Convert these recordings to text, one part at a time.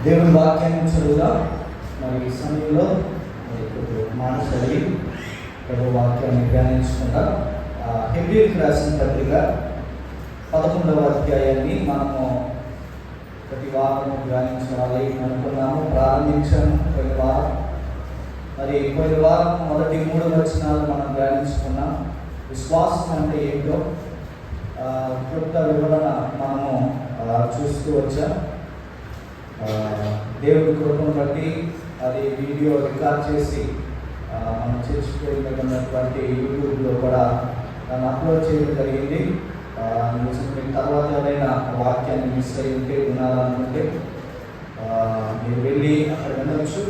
దేవుని వాక్యాన్ని చదువుదాం. మరి ఈ సమయంలో మానసరి ప్రభు వాక్యాన్ని ధ్యానించుకుందాం. హెబ్రీయులకు రాసిన పత్రిక 11వ అధ్యాయాన్ని మనము ప్రతి వారము ధ్యానించాలి అనుకున్నాము. ప్రారంభించాము పోయిన వారం. మరి పోయిన వారం మొదటి 3 వచనాలు మనం ధ్యానించుకున్నాం. విశ్వాసం అంటే ఏంటో క్లుప్త వివరణ మనము చూస్తూ వచ్చాం. దేవుడి కృపను బట్టి అది వీడియో రికార్డ్ చేసి మనం చేర్చుకోగలిగినటువంటి యూట్యూబ్లో కూడా దాన్ని అప్లోడ్ చేయడం జరిగింది. మీకు తర్వాత ఏదైనా వాక్యాన్ని మిస్ అయ్యి ఉంటే వినాలనుకుంటే మీరు వెళ్ళి అక్కడ వినవచ్చు.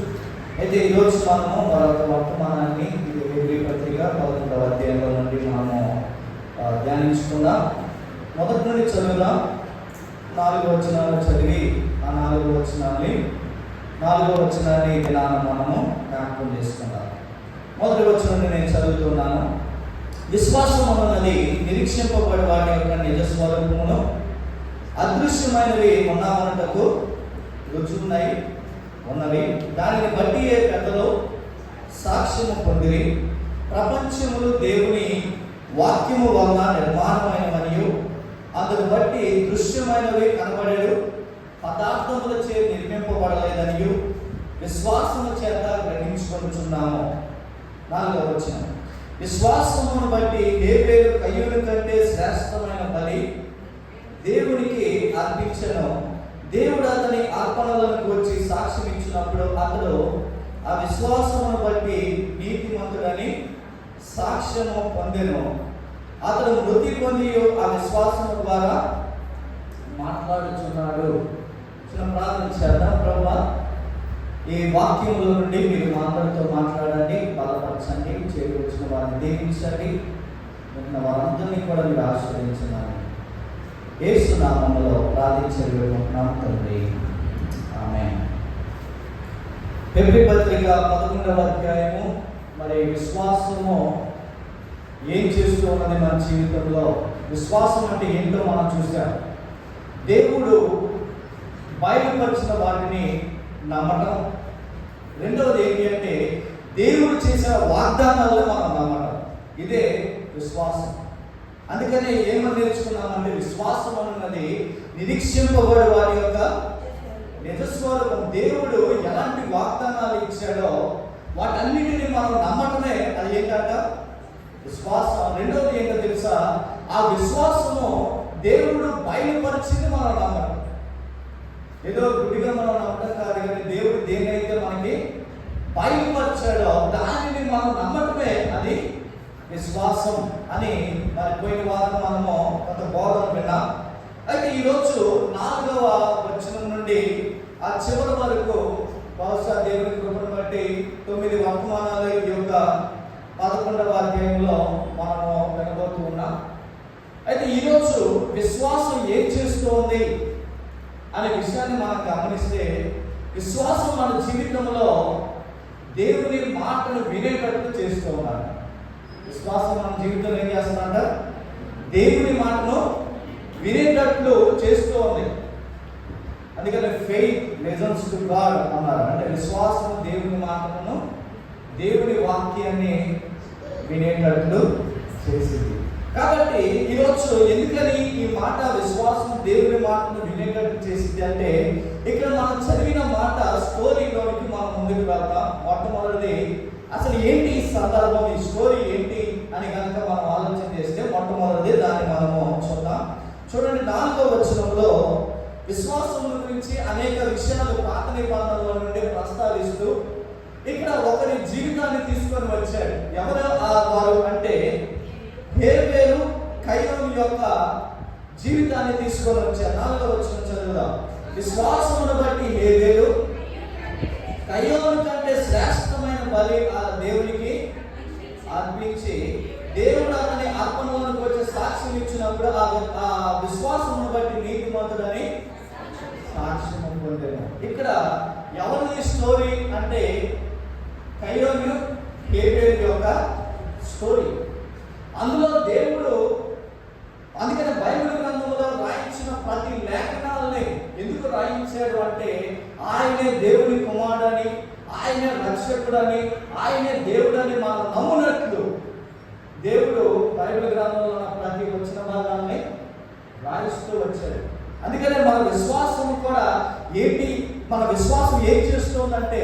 అయితే ఈరోజు మనము మరొక వర్తమానాన్ని హెబ్రీ పత్రిక 11వ అధ్యాయంలో నుండి మనము ధ్యానించుకుందాం. మొదటి నుండి చదువుదాం. 4 వచనాలు చదివి ఆ 4 వచనాన్ని 4వ వచనాన్ని దినాన మనము జ్ఞాపకం చేసుకుందాం. మొదటి వచనాన్ని నేను చదువుతున్నాను. విశ్వాసం అన్నది నిరీక్షింపబడి వాటి యొక్క నిజ స్వరూపమును అదృశ్యమైనవి ఉన్నామన్నటకు రుజువున్నాయి ఉన్నవి. దానిని బట్టి పెద్దలు సాక్ష్యము పొందిరి. ప్రపంచములు దేవుని వాక్యము వలన నిర్మాణమైన మరియు అందును బట్టి దృశ్యమైనవి కనబడేడు పదార్థములచే నిర్మింపబడలేదనియు విశ్వాసము చేత గ్రహించుకొనుచున్నాము. 4వ వచనం. విశ్వాసమును బట్టి హేబేలు కయ్యూని కంటే శ్రేష్టమైన బలి దేవునికి అర్పించెను. దేవుడు అతని అర్పణలను గురించి సాక్ష్యం ఇచ్చినప్పుడు అతడు ఆ విశ్వాసమును బట్టి నీతిమంతుడని సాక్ష్యము పొందెను. అతడు మృతి పొంది ఆ విశ్వాసము ద్వారా మాట్లాడుచున్నాడు. చిన్న ప్రార్థన చేద్దాం. ప్రభువా, ఈ వాక్యముల నుండి మీరు మా అందరితో మాట్లాడండి, బలపరచండి, చేరి వచ్చిన వారిని దీవించండి. ఉన్న వారందరినీ కూడా మీరు ఆశీర్వదించున్నాను. యేసు నామములో ప్రార్థించుకుంటున్నాం తండ్రి, ఆమేన్. హెబ్రీ పత్రిక 11వ అధ్యాయము. మరి విశ్వాసము ఏం చేస్తూ ఉన్నది మన జీవితంలో? విశ్వాసం అంటే ఏంటో మనం చూసాం. దేవుడు బయలుపరిచిన వాటిని నమ్మటం. రెండవది ఏంటి అంటే దేవుడు చేసిన వాగ్దానాలను మనం నమ్మటం. ఇదే విశ్వాసం. అందుకనే ఏమని నేర్చుకున్నామంటే విశ్వాసం అన్నది నిరీక్షింపబడే వారి యొక్క నిజస్వరూపం. దేవుడు ఎలాంటి వాగ్దానాలు ఇచ్చాడో వాటన్నిటిని మనం నమ్మటమే అది ఏంటంట విశ్వాసం. రెండవది ఏంటో తెలుసా? ఆ విశ్వాసము దేవుడు బయలుపరిచింది మనం నమ్మటం. ఏదో గుడిగా మనం నమ్మటం కాదు, కానీ దేవుడు దేనైతే మనకి బయలుపరిచాడో దానిని మనం నమ్మటమే అది విశ్వాసం అని మరి పోయిన వారం మనము కొంత బోధన విన్నాం. అయితే ఈరోజు 4వ వచనం నుండి ఆ చివరి వరకు బహుశా దేవుని కృపను బట్టి 9 వర్తమానాల యొక్క 11వ అధ్యాయంలో మనము వినబోతూ ఉన్నాం. అయితే ఈరోజు విశ్వాసం ఏం చేస్తోంది అనే విషయాన్ని మనం గమనిస్తే, విశ్వాసం మన జీవితంలో దేవుని మాటను వినేటట్టు చేస్తూ ఉన్నాడు. విశ్వాసం మన జీవితంలో ఏం చేస్తుందంట? దేవుని మాటను వినేటట్లు చేస్తూ ఉంది. అందుకని ఫెయిత్ లిజన్స్ టు గాడ్ అన్నారు. అంటే విశ్వాసం దేవుని మాటలను, దేవుని వాక్యాన్ని వినేటట్లు చేసింది. కాబట్టి ఈరోజు ఎందుకని ఈ మాట విశ్వాసం దేవుని మాటను వినేటట్టు చేసింది అంటే, ఇక్కడ మనం చదివిన మాట స్టోరీలోనికి మనం ముందుకు వెళ్తాం. మొట్టమొదటిది అసలు ఏంటి ఈ సందర్భం, ఈ స్టోరీ ఏంటి అని కనుక మనం ఆలోచన చేస్తే మొట్టమొదటిది దాన్ని మనము చూద్దాం. చూడండి, 4వ వచనంలో విశ్వాసం గురించి అనేక విషయాలు పాత నిబంధనల నుండి ప్రస్తావిస్తూ ఇక్కడ ఒకరి జీవితాన్ని తీసుకొని వచ్చాడు. ఎవరు వారు అంటే హేబేలు కయ్యూను యొక్క జీవితాన్ని తీసుకొని వచ్చారు. 4వ వచనం చదువుదాం. విశ్వాసమును బట్టి హేబేలు కయ్యూను కంటే శ్రేష్టమైన బలి ఆ దేవునికి అర్పించి దేవుడు అతని అర్పణలను వచ్చే సాక్ష్యం ఇచ్చినప్పుడు ఆ విశ్వాసమును బట్టి నీతిమంతుడని సాక్ష్యం పొందాను. ఇక్కడ ఎవరి స్టోరీ అంటే కయ్యూను హేబేలు యొక్క స్టోరీ. అందులో దేవుడు, అందుకని బైబిల్ గ్రంథంలో రాయించిన ప్రతి లేఖనాలని ఎందుకు రాయించాడు అంటే, ఆ ఆయనే దేవుని కుమారుడని, ఆయనే రక్షకుడని, ఆయనే దేవుడని మనం నమ్మునట్లు దేవుడు బైబిల్ గ్రంథంలో ఉన్న ప్రతి వచ్చిన భాగాన్ని రాయిస్తూ వచ్చాడు. అందుకనే మన విశ్వాసం కూడా ఏంటి, మన విశ్వాసం ఏం చేస్తుందంటే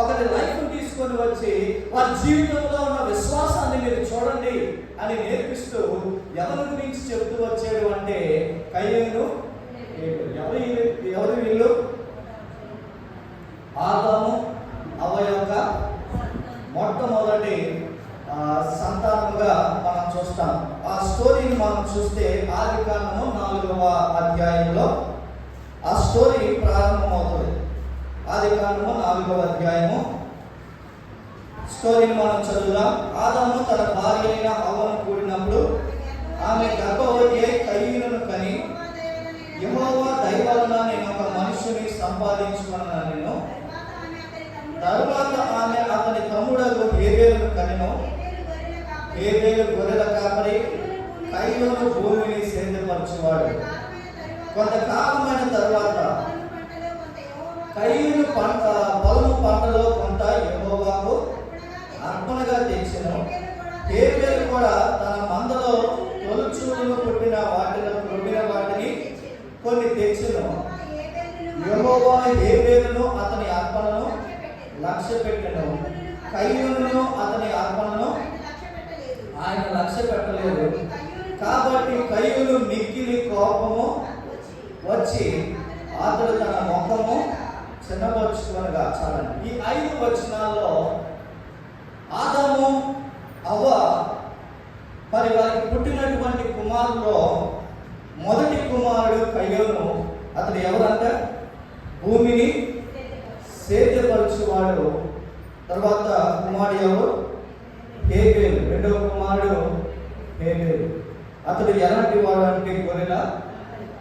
ఒకటి లైఫ్ తీసుకొని వచ్చి వారి జీవితంలో ఉన్న విశ్వాసాన్ని మీరు చూడండి అని నేర్పిస్తూ ఎవరి గురించి చెప్తూ వచ్చాడు అంటే కయ్యను. ఎవరు వీళ్ళు? ఆదాము అవ్వ యొక్క మొట్టమొదటి సంతానముగా మనం చూస్తాం. ఆ స్టోరీని మనం చూస్తే ఆదికాండము 4వ అధ్యాయంలో ఆ స్టోరీ ప్రారంభమవుతుంది. ఆదికాండము 4వ అధ్యాయము స్టోరీని మనం చదువుదాం. ఆదాము తన భార్య అయిన హవ్వను కూడినప్పుడు ఆమె గర్భవతి అయి కయీనును కని, యెహోవా దయ వలన నేను ఒక మనుషుని సంపాదించుకున్నాను. తరువాత ఆమె అతని తమ్ముడగు హేబేలును కనెను. హేబేలు గొర్రెల కాపరి, కయీను భూమిని సేద్యపరచువాడు. కొంతకాలమైన తరువాత కయీను పొలము పంటలో కొంత యెహోవాకు అర్పణగా తెచ్చెను. హేబేలు కూడా తన మందలో తొలుచూలును పుట్టిన వాటిని కొన్ని తెచ్చెను. యెహోవా హేబేలును అతని అర్పణను లక్ష్యపెట్టెను, కయీనును అతని అర్పణను ఆయన లక్ష్య పెట్టలేదు. కాబట్టి కయీను మిక్కిలి కోపము వచ్చి అతడు తన ముఖము చిన్నపరుచుకొనగా. చాలండి. ఈ 5 వచనాల్లో ఆదాము అవ్వ మరి వారికి పుట్టినటువంటి కుమారులో మొదటి కుమారుడు కయీను. అతడు ఎవరంటే భూమిని సేద్యపరచువాడు. తర్వాత కుమారుడు ఎవరు? హేబేలు. రెండవ కుమారుడు హేబేలు. అతడు ఎలాంటి వాడు అంటే గొర్రెల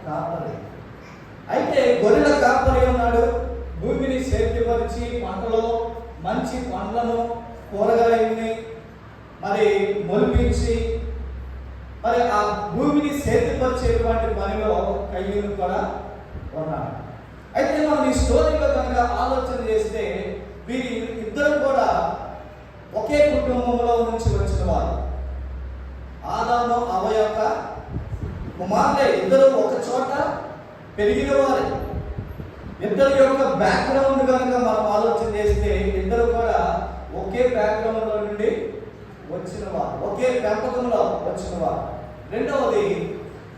కాపరి. అయితే గొర్రెల కాపరి ఉన్నాడు. భూమిని సేద్యపరిచి పంటలో మంచి పండ్లను కూరగాయల్ని మరి మొలిపించి మరి ఆ భూమిని సేద్యపరిచేటువంటి పనిలో కయ్యూను కూడా ఉన్నాడు. అయితే మనం ఈ స్టోరీలో కనుక ఆలోచన చేస్తే వీరి ఇద్దరు కూడా ఒకే కుటుంబంలో నుంచి వచ్చిన వారు. ఆదాము అవ్వ యొక్క కుమార్తె. ఇద్దరు ఒక చోట పెరిగిన వారు. ఇద్దరు యొక్క బ్యాక్గ్రౌండ్ కనుక మనం ఆలోచన చేస్తే ఇద్దరు కూడా ఒకే బ్యాక్గ్రౌండ్లో నుండి వచ్చిన వారు, ఒకే పెంపకంలో వచ్చిన వారు. రెండవది,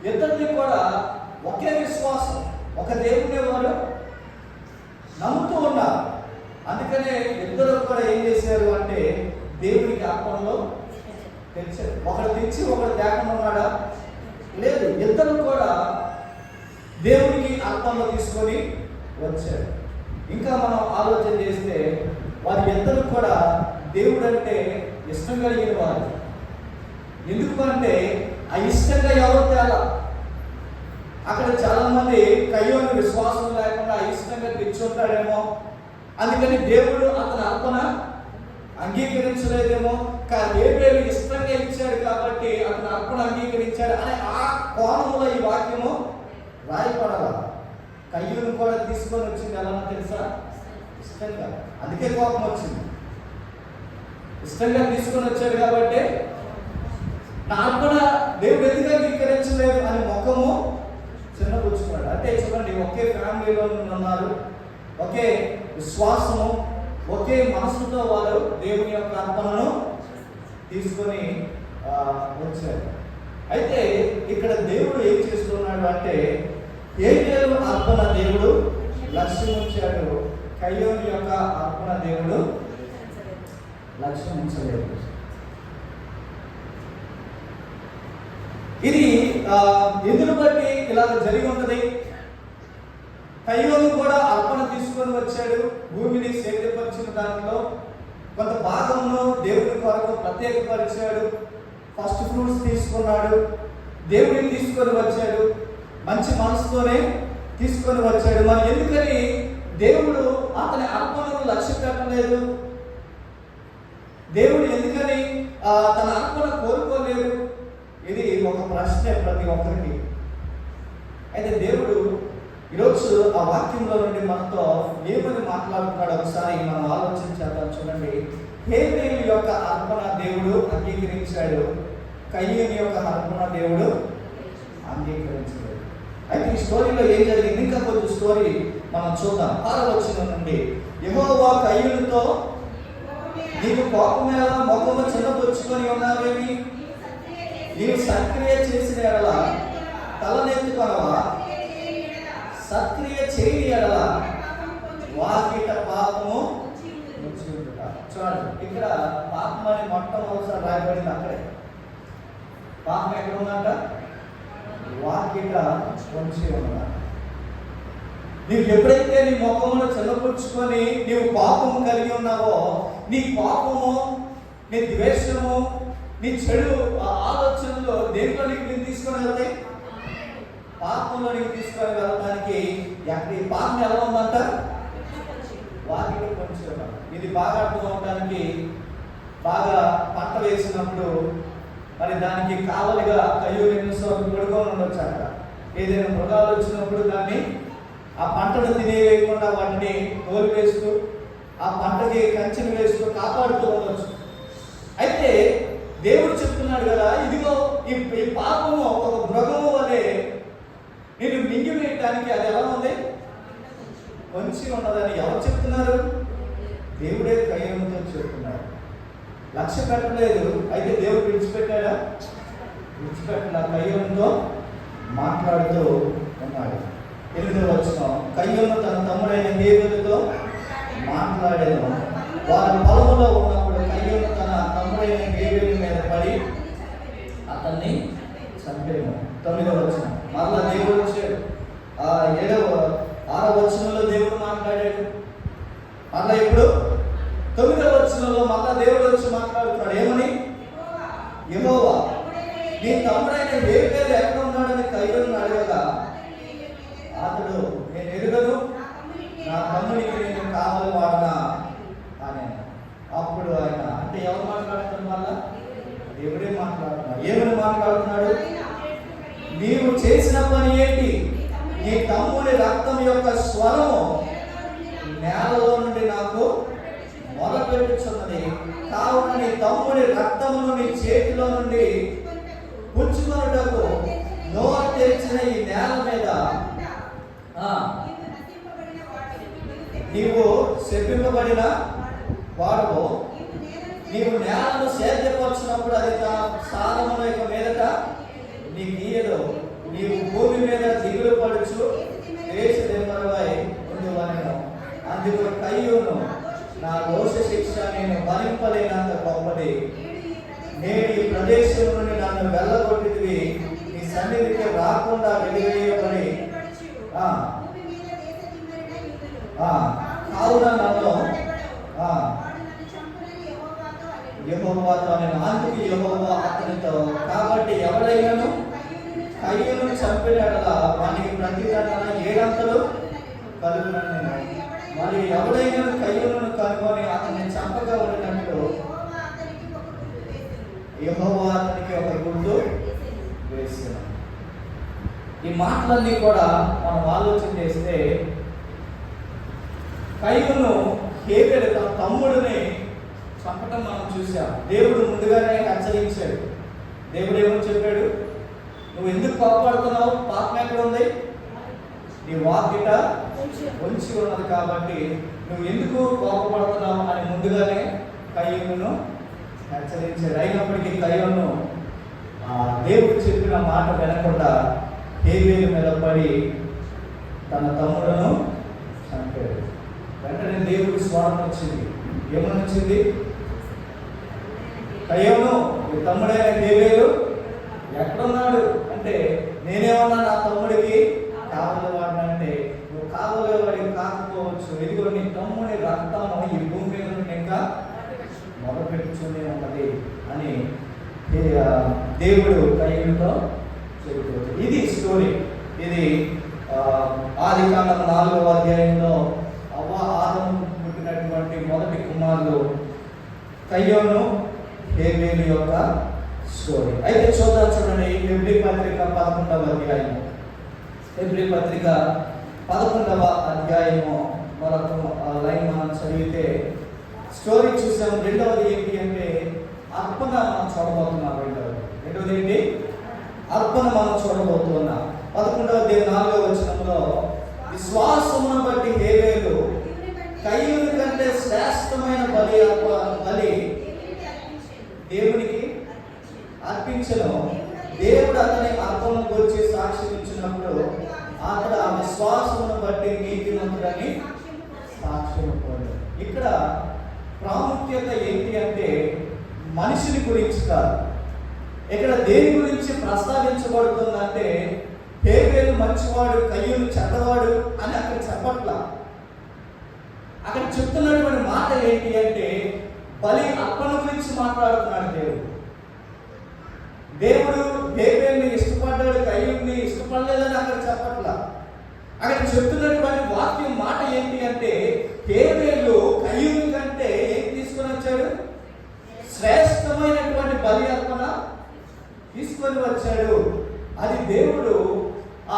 ఇద్దరిని కూడా ఒకే విశ్వాసం, ఒక దేవుని వారు నమ్ముతూ ఉన్నారు. అందుకనే ఇద్దరు కూడా ఏం చేశారు అంటే దేవునికి అర్పణలో తెచ్చారు. ఒకరు తెచ్చి ఒకరు తేకుండా ఉన్నాడా? లేదు. ఇద్దరు కూడా దేవునికి అర్పణలో తీసుకొని వచ్చారు. ఇంకా మనం ఆలోచన చేస్తే వారి ఇద్దరు కూడా దేవుడు అంటే ఇష్టం కలిగిన వారు. ఎందుకంటే ఆ ఇష్టంగా ఎవరు తేలా. అక్కడ చాలా మంది కయ్యోను విశ్వాసం లేకుండా ఇష్టంగా తెచ్చుంటాడేమో, అందుకని దేవుడు అతని అర్పణ అంగీకరించలేదేమో. హేబేలు ఇష్టంగా ఇచ్చాడు కాబట్టి అతని అర్పణ అంగీకరించాడు అనే ఆ కోణంలో ఈ వాక్యము రాయపడాల. కయ్యూను కూడా తీసుకొని వచ్చింది ఎలా తెలుసా? ఇష్టంగా. అందుకే కోపం వచ్చింది. ఇష్టంగా తీసుకొని వచ్చాడు కాబట్టి నా అర్పణ దేవుడు ఎందుకు అంగీకరించలేదు అని ముఖము చిన్నపుచ్చుకున్నాడు. అంటే చూడండి, ఒకే ఫ్యామిలీలో ఉన్నారు, ఒకే విశ్వాసము, ఒకే మనసుతో వారు దేవుని యొక్క అర్పణను తీసుకొని వచ్చారు. అయితే ఇక్కడ దేవుడు ఏం చేస్తున్నాడు అంటే హేబేలు అర్పణ దేవుడు లక్ష్యం ఉంచాడు, కయ్యోను యొక్క అర్పణ దేవుడు లక్ష్యం ఉంచలేదు. ఇది ఎందును బట్టి ఇలా జరిగి ఉన్నది? కయ్యోను కూడా అర్పణ తీసుకొని వచ్చాడు. భూమిని సేద్యపరిచిన దాంట్లో కొంత భాగంలో దేవుని కొరకు ప్రత్యేకపరిచాడు. ఫస్ట్ ఫ్రూట్స్ తీసుకున్నాడు, దేవుడిని తీసుకొని వచ్చాడు, మంచి మనసుతోనే తీసుకొని వచ్చాడు. మరి ఎందుకని దేవుడు అతని అర్పణను లక్ష్య పెట్టలేదు? దేవుడు ఎందుకని తన అర్పణ కోరుకోలేదు? ఇది ఒక ప్రశ్న ప్రతి ఒక్కరికి. అయితే దేవుడు ఈరోజు ఆ వాక్యంలో నుండి మనతో ఏమని మాట్లాడుతున్నాడు ఒకసారి మనం ఆలోచించేద్దాం. చూడండి, హేబేలు యొక్క అర్పణ దేవుడు అంగీకరించాడు, కయ్యూని యొక్క అర్పణ దేవుడు అంగీకరించాడు. అయితే ఈ స్టోరీలో ఏం జరిగింది? ఇంకా కొంచెం స్టోరీ మనం చూద్దాం. 6వ వచనం నుండి, యెహోవా కయ్యూనితో, నీకు కోపమేలా, ముఖము చిన్నపుచ్చుకొని ఉన్నావేమి? నీవు సక్రియ చేసిన ఎడల తలనెత్తుకొనవా? సక్రియ చేయని ఎడల వాకిట పాపము వచ్చి ఉండుట. చూడండి, ఇక్కడ పాపం అని మొట్టమొదటిసారి రాయబడింది అక్కడే. పాపం ఎక్కడ ఉందంట? వాకిట వచ్చి ఉన్నదా. నీవు ఎప్పుడైతే నీ ముఖమును చిన్నపుచ్చుకొని నీవు పాపము కలిగి ఉన్నావో, నీ పాపము, నీ ద్వేషము, నీ చెడు ఆలోచనలో దేంట్లో నీకు తీసుకొని వెళ్తాయి? పాపంలో నీకు తీసుకొని వెళ్ళడానికి ఎక్కడ ఈ పాపం ఎలా ఉందంట? వాకిట కొంచెం. ఇది బాగా అర్థం అవడానికి, బాగా పంట వేసినప్పుడు మరి దానికి కావలిగా కయ్యూరు పడుకొని ఉండొచ్చు. అక్కడ ఏదైనా మృగాలు వచ్చినప్పుడు దాన్ని ఆ పంటను తినేయకుండా వాటిని తోలివేస్తూ ఆ పంటకి కంచెను వేస్తూ కాపాడుతూ ఉండొచ్చు. అయితే దేవుడు చెప్తున్నాడు కదా, ఇదిగో ఈ పాపము ఒక మృగము వలె నేను మింగివేయటానికి అది ఎలా ఉంది? మంచి ఉన్నదని ఎవరు చెప్తున్నారు? దేవుడే కయ్యూరుతో చెప్తున్నాడు. లక్ష్య పెట్టలేదు. అయితే దేవుడు విడిచిపెట్టాడా? విడిచిపెట్టిన కయ్యూరుతో మాట్లాడుతూ ఉన్నాడు. 8వ వచనం, కయ్యూరు తన తమ్ముడైన హేబేలుతో మాట్లాడాను. వారు పొలంలో ఉన్నప్పుడు కయ్యూరు తన తమ్ముడైన హేబేలు మీద పడి అతన్ని చంపాను. 9వ వచనం, మరలా దేవుడు వచ్చాడు. 6వ వచనంలో దేవుడు మాట్లాడాడు. మరలా ఇప్పుడు 9వ వచనంలో మరలా దేవుడు వచ్చి మాట్లాడుతున్నాడు. ఏమని? యెహోవా, నీ తమ్ముడైన హేబేలు ఎక్కడ ఉన్నాడని కయ్యూరును అడగగా, అతడు, నేను ఎరుగను, నా తమ్ముడికి నేను కావాలి వాడనా అని. అప్పుడు ఆయన, అంటే ఎవరు మాట్లాడుతున్నారు? మళ్ళా దేవుడే మాట్లాడుతున్నాడు. ఏమని మాట్లాడుతున్నాడు? నీవు చేసిన పని ఏంటి? నీ తమ్ముడి రక్తం యొక్క స్వరము నేలలో నుండి నాకు మొదలుపెట్టుచున్నది. కావున నీ తమ్ముడి రక్తమును నీ చేతిలో నుండి పుచ్చుకొనుటకు నోరు తెరిచిన ఈ నేల మీద నీవు శపింపబడిన వాడవు. నీవు నేలను సేద్యపరిచినప్పుడు అది తన సాధముల యొక్క మీదట నీకు గీయదు. నీవు భూమి మీద దిగులు పడుచు దేశ దిమ్మరవై ఉండేవాను. అందుకు కయ్యూను, నా దోష శిక్ష నేను భరింపలేనంత గొప్పది. నేను ఈ ప్రదేశం నుండి నన్ను వెళ్ళగొట్టివి, నీ సన్నిధికి రాకుండా వెలివేయబడి కావున నన్ను యెహోవాతో నేను. అందుకు యెహోవా అతనితో, కాబట్టి ఎవరైనాను కయ్యూరును చంపినట్లా వానికి ప్రతిదండన 7 అంతలు కలుగునని. మరి ఎవరైనా కయ్యూరును కనుగొని అతన్ని చంపగా ఉండినట్లు యెహోవా అతనికి ఒక గుర్తు వేసాడు. ఈ మాటలన్నీ కూడా మనం ఆలోచన చేస్తే, కయ్యూరును హేబేలు తన తమ్ముడిని చంపటం మనం చూసాం. దేవుడు ముందుగానే హెచ్చరించాడు. దేవుడు ఏమని చెప్పాడు? నువ్వు ఎందుకు కోపడుతున్నావు? పాపం ఎక్కడ ఉంది? నీ వాకిట ఉంచి ఉన్నది కాబట్టి నువ్వు ఎందుకు కోపపడుతున్నావు అని ముందుగానే కయ్యూరును హెచ్చరించాడు. అయినప్పటికీ కయ్యూరును దేవుడు చెప్పిన మాట వినకుండా హేబేలు మీద పడి తన తమ్ముడును చంపాడు. వెంటనే దేవుడి స్వరం వచ్చింది. ఏమని వచ్చింది? కయ్యూరు, నీ తమ్ముడైన హేబేలు ఎక్కడున్నాడు అంటే, నేనేమన్నా నా తమ్ముడికి కావలి వాడినంటే, నువ్వు కావలి వాడికి కాకపోవచ్చు. ఇదిగో నీ తమ్ముడి రక్తము ఈ భూమి మీద నుండి ఇంకా మొదలుపెట్టుచునే ఉన్నది అని దేవుడు కయ్యూరుతో చెబుతుంది. ఇది స్టోరీ. ఇది ఆదికాండం 4వ అధ్యాయంలో ఆదాము పుట్టినటువంటి మొదటి కుమారులు కయ్యూరు హేబేలు యొక్క స్టోరీ. అయితే చూద్దాం. చూడండి, హెబ్రీ పత్రిక 11వ అధ్యాయం. హెబ్రీ పత్రిక 11వ అధ్యాయము మరొక లైన్ మనం చదివితే స్టోరీ చూసాం. రెండవది ఏంటి అంటే అర్పణ మనం చూడబోతున్నాం. రెండవది ఏంటి? అర్పణ మనం చూడబోతున్నాం. 11వ అధ్యాయం 4వ వచనంలో విశ్వాసమును బట్టి హేబేలు కయ్యూని కంటే శ్రేష్టమైన బలి దేవునికి అర్పించను. దేవుడు అతని అర్పణ గురించి సాక్ష్యం ఇచ్చినప్పుడు అతడు ఆ విశ్వాసమును బట్టి నీతిమంతుడని సాక్ష్యం పొందాడు. ఇక్కడ ప్రాముఖ్యత ఏంటి అంటే మనిషిని గురించి కాదు. ఇక్కడ దేని గురించి ప్రస్తావించబడుతుందంటే హేబేలు మంచివాడు, కయ్యూను చెడ్డవాడు అని అక్కడ చెప్పట్లా. అక్కడ చెప్తున్నటువంటి మాట ఏంటి అంటే బలి అర్పణ గురించి మాట్లాడుతున్నాడు దేవుడు. దేవుడు హేబేలుని ఇష్టపడ్డాడు, కయ్యూన్ని ఇష్టపడలేదని అక్కడ చెప్పట్లా. అక్కడ చెప్తున్నటువంటి వాక్యం మాట ఏంటి అంటే హేబేలు కయ్యూని కంటే ఏం తీసుకొని వచ్చాడు? శ్రేష్టమైనటువంటి బలి అర్పణ తీసుకొని వచ్చాడు. అది దేవుడు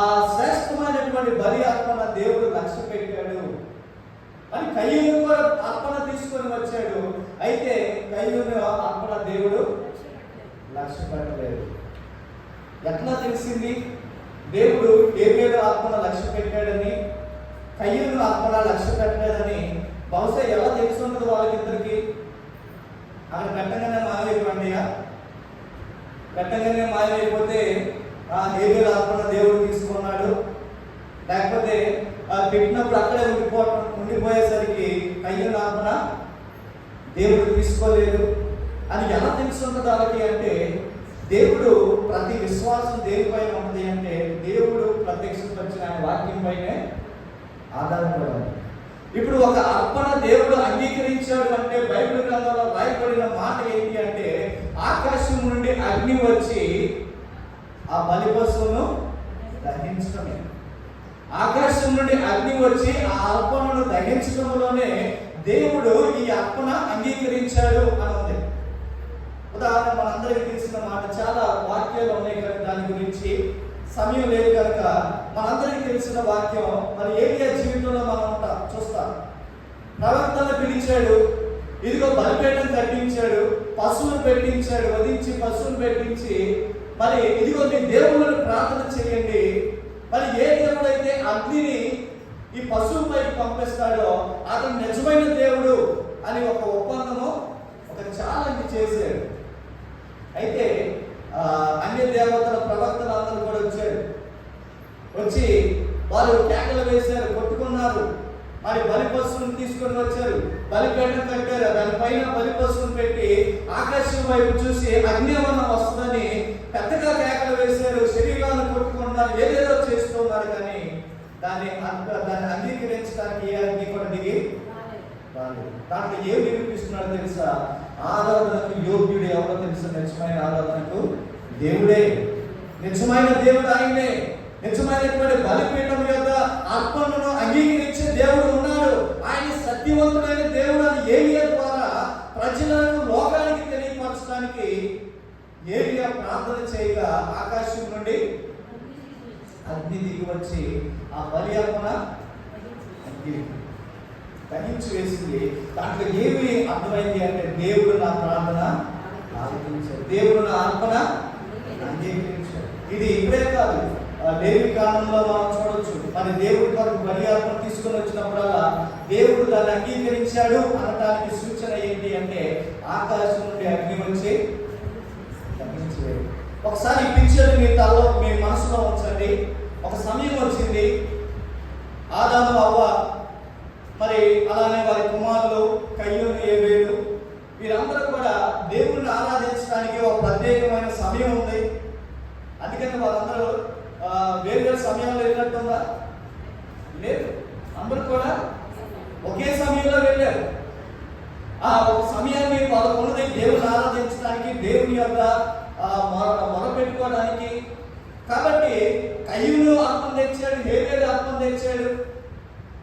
ఆ శ్రేష్టమైనటువంటి బలి అర్పణ దేవుడు లక్ష్య పెట్టాడు అని కయ్యూని కూడా అర్పణ తీసుకొని వచ్చాడు. అయితే కయ్యూని అర్పణ దేవుడు లక్ష్య పెట్టలేదు. ఎట్లా తెలిసింది దేవుడు హేబేలు అర్పణ లక్ష్య పెట్టాడని, కయ్యూని అర్పణ లక్ష్య పెట్టలేదని? బహుశా ఎలా తెలుసుంటుంది వాళ్ళకిద్దరికి? అక్కడ పెట్టగానే మాయమైపోయింది. పెట్టగానే మాయమైపోతే ఆ హేబేలు అర్పణ దేవుడు తీసుకున్నాడు, లేకపోతే పెట్టినప్పుడు అక్కడే ఉండిపోయేసరికి కయ్యూని అర్పణ దేవుడు తీసుకోలేదు అని ఎలా తెలుసుంటుంది వాళ్ళకి అంటే దేవుడు ప్రతి విశ్వాసం దేనిపైన ఉంది అంటే దేవుడు ప్రత్యక్షపరిచిన ఆయన వాక్యం పైనే ఆధారపడాలి. ఇప్పుడు ఒక అర్పణ దేవుడు అంగీకరించాడు అంటే బైబిల్ గ్రంథంలో రాయబడిన మాట ఏంటి అంటే ఆకాశం నుండి అగ్ని వచ్చి ఆ బలి పశువును దహించడమే. ఆకాశం నుండి అగ్ని వచ్చి ఆ అర్పణను దహించడంలోనే దేవుడు ఈ అర్పణ అంగీకరించాడు అని ఉంది. ఉదాహరణ మనందరికీ తెలిసిన మాట, చాలా వాక్యాలు ఉన్నాయి కనుక దాని గురించి సమయం లేదు కనుక మనందరికీ తెలిసిన వాక్యం మరి ఏలియా జీవితంలో మనం చూస్తాం. ప్రవక్తను పిలిచాడు, ఇదిగో బలిపీఠం కట్టించాడు, పశువును పెట్టించాడు, వధించి పశువును పెట్టించి మరి ఇదిగో మీ దేవుళ్ళని ప్రార్థన చేయండి, మరి ఏ దేవుడైతే అగ్నిని ఈ పశువు పైకి పంపిస్తాడో అతను నిజమైన దేవుడు అని ఒక ఒప్పందము, ఒక ఛాలెంజ్ చేశాడు. అయితే అన్య దేవతల ప్రవక్తలు అందరూ కూడా వచ్చారు. వచ్చి వాళ్ళు కేకలు వేశారు, కొట్టుకున్నారు. మరి బలి పశువును తీసుకొని వచ్చారు, బలిపీఠం కట్టారు, దానిపైన బలి పశువును పెట్టి ఆకాశం వైపు చూసి అగ్నివనం వస్తుందని పెద్దగా కేకలు వేశారు, శరీరాలను కొట్టుకున్నారు, ఏదేదో చేస్తున్నారు. కానీ దాన్ని అంగీకరించడానికి ఏ అగ్ని కూడా దిగి రాలేదు. దాంట్లో ఏం నిరూపిస్తున్నాడో తెలుసా? ఆరాధనకు యోగ్యుడు ఎవరో తెలుసా? నిజమైన ఆరాధనకు దేవుడే. నిజమైన దేవుడు ఆయనే. నిజమైనటువంటి బలిపీఠం యొక్క అర్పణను అంగీకరించే దేవుడు ఉన్నాడు. ఆయన సత్యవంతుడైన దేవుడు అని ఏలియా ద్వారా ప్రజలను లోకానికి తెలియపరచడానికి ఏలియా ప్రార్థన చేయగా ఆకాశం నుండి అగ్ని దిగి వచ్చి ఆ బలి అర్పణ దహించి వేసింది. దాంట్లో ఏమి అర్థమైంది అంటే దేవుడు నా ప్రార్థన ఆలకించాడు, దేవుడు నా అర్పణ అంగీకరించాడు. ఇది ఇప్పుడే కాదు, లేవి కాలంలో మనం చూడొచ్చు. మరి దేవుడి కొరకు బలి అర్పణ తీసుకొని వచ్చినప్పుడల్లా దేవుడు దాన్ని అంగీకరించాడు అనడానికి సూచన ఏంటి అంటే ఆకాశం నుండి అగ్ని వచ్చి దహించలేదు. ఒకసారి ఈ పిక్చర్ మీ తలలో, మీ మనసులో ఉంచండి. ఒక సమయం వచ్చింది, ఆదాము అవ్వ మరి అలానే వారి కుమారులు కయ్యూను హేబేలు వీరందరూ కూడా దేవుణ్ణి ఆరాధించడానికి ఒక ప్రత్యేకమైన సమయం ఉంది. అందుకని వాళ్ళందరూ వేరు సమయంలో వెళ్ళినట్టుందా? లేదు, అందరూ కూడా ఒకే సమయంలో వెళ్ళారు. ఆ ఒక సమయాన్ని వాళ్ళకున్నది దేవుని ఆరాధించడానికి, దేవుని యొక్క మొరపెట్టుకోవడానికి. కాబట్టి కయ్యూను అర్పణ తెచ్చాడు, హేబేలు అర్పణ తెచ్చాడు.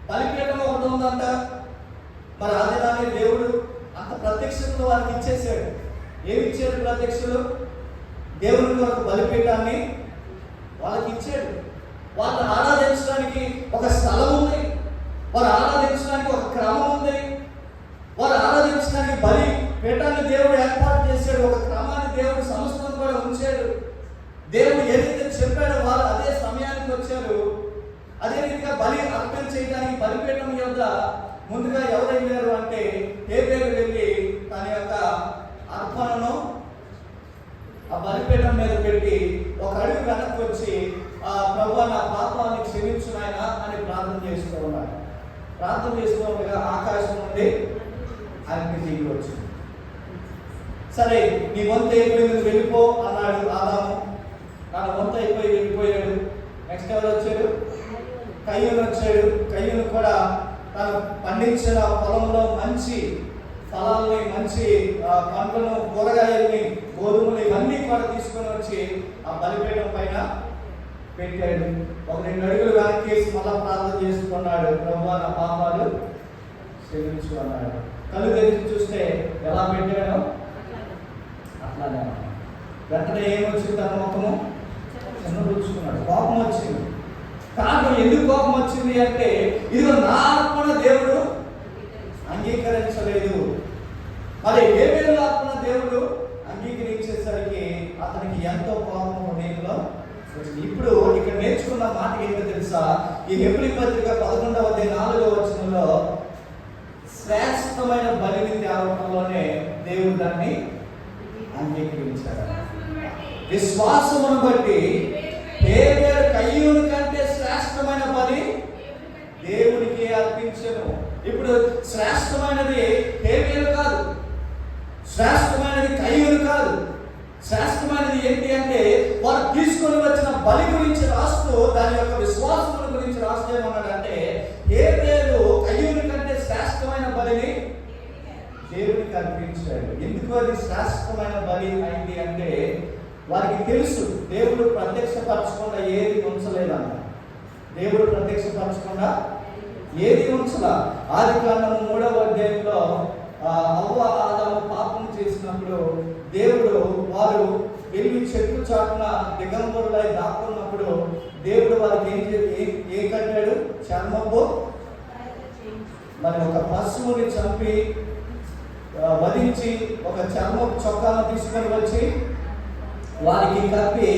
బలిపీఠం ఒకటి ఉందంట. మరి ఆ దినాన్ని దేవుడు అంత ప్రత్యక్షతను వారికి ఇచ్చేసాడు. ఏమి ఇచ్చాడు ప్రత్యక్షలు? దేవుని కొరకు బలిపీఠాన్ని వాళ్ళకి ఇచ్చాడు. వాళ్ళు ఆరాధించడానికి ఒక స్థలం వారు ఆరాధించడానికి ఒక క్రమం ఉంది. వారు ఆరాధించడానికి బలి పీఠాన్ని దేవుడు ఏర్పాటు చేశాడు. ఒక క్రమాన్ని దేవుడు సమస్తం కూడా ఉంచాడు. దేవుడు ఏదైతే చెప్పాడో వారు అదే సమయానికి వచ్చారు. అదే రీతిగా బలి అర్పణ చేయడానికి బలిపీఠం యొద్ద ముందుగా ఎవరు వెళ్ళారు అంటే హేబేలు వెళ్ళి తన యొక్క అర్పణను ఆ బలిపీఠం మీద పెట్టి ఒక అడుగు వెనక్కి వచ్చి ప్రభువా నా పాపాన్ని క్షమించు నాయనా అని ప్రార్థన చేస్తూ ఉన్నాడు. ప్రార్థన చేస్తూ ఉండగా ఆకాశం నుండి ఆయనకి దిగి వచ్చింది. సరే నీ వంతు అయిపోయింది వెళ్ళిపో అన్నాడు ఆదాము. తన వంతు అయిపోయి వెళ్ళిపోయాడు. నెక్స్ట్ ఎవరు వచ్చాడు? కయ్యూను వచ్చాడు. కయ్యూను కూడా తను పండించిన పొలంలో మంచి ఫలాల్ని, మంచి పంటలను, కూరగాయల్ని, గోధుమలు ఇవన్నీ కూడా తీసుకొని వచ్చి ఆ బలిపీఠం పైన పెట్టాడు. ఒక 2 అడుగులు వెనక్కేసి మళ్ళా ప్రార్థన చేసుకున్నాడు. ప్రభువా నా పాపాలు క్షమించు అన్నాడు. కళ్ళు తెరిచి చూస్తే ఎలా పెట్టాడో అట్లానే వెంటనే ఏమొచ్చింది? తన ముఖము చిన్నపుచ్చుకున్నాడు. కోపం వచ్చింది. కారణం ఎందుకు కోపం వచ్చింది అంటే ఇదిగో నా అర్పణ దేవుడు అంగీకరించలేదు. మరి హేబేలు అర్పణ దేవుడు అంగీకరించేసరికి అతనికి ఎంతో కోపం హృదయంలో వచ్చింది. ఇప్పుడు ఇక్కడ నేర్చుకున్న మాట ఏంటో తెలుసా? ఈ హెబ్రీ పత్రిక 11వ అధ్యాయం 4వ వచనంలో శ్రేష్టమైన బలిని తేవడంలోనే దేవుడు దాన్ని అంగీకరించాడు. విశ్వాసమును బట్టి హేబేలు కయ్యూను కంటే శ్రేష్టమైన బలి దేవునికి అర్పించెను. ఇప్పుడు శ్రేష్టమైనది హేబేలు కాదు, శ్రేష్టమైనది కయ్యూను కాదు. శ్రేష్టమైనది ఏంటి అంటే వారు తీసుకొని వచ్చిన బలి గురించి రాస్తూ దాని యొక్క విశ్వాసముల గురించి రాస్తూ ఏమన్నాడంటే హేబేలు కయ్యూను కంటే శ్రేష్టమైన బలిని దేవునికి అర్పించాడు. ఎందుకు అది శ్రేష్టమైన బలి అయింది అంటే వారికి తెలుసు దేవుడు ప్రత్యక్షపరచకుండా ఏది ఉంచలేదన్న. దేవుడు ప్రత్యక్షపరచకుండా ఏది ఉంచలా. ఆదికాండము 3వ అధ్యాయంలో హవ్వ ఆదాము పాపం చేసినప్పుడు దేవుడు వారు వెళ్ళి చెట్టు చాటున దిగంబరులై దాక్కున్నప్పుడు దేవుడు వారికి ఏం కట్టాడు? చర్మపు మరి ఒక పశువుని చంపి వధించి ఒక చర్మపు చొక్కాను తీసుకొని వచ్చి వారికి కప్పి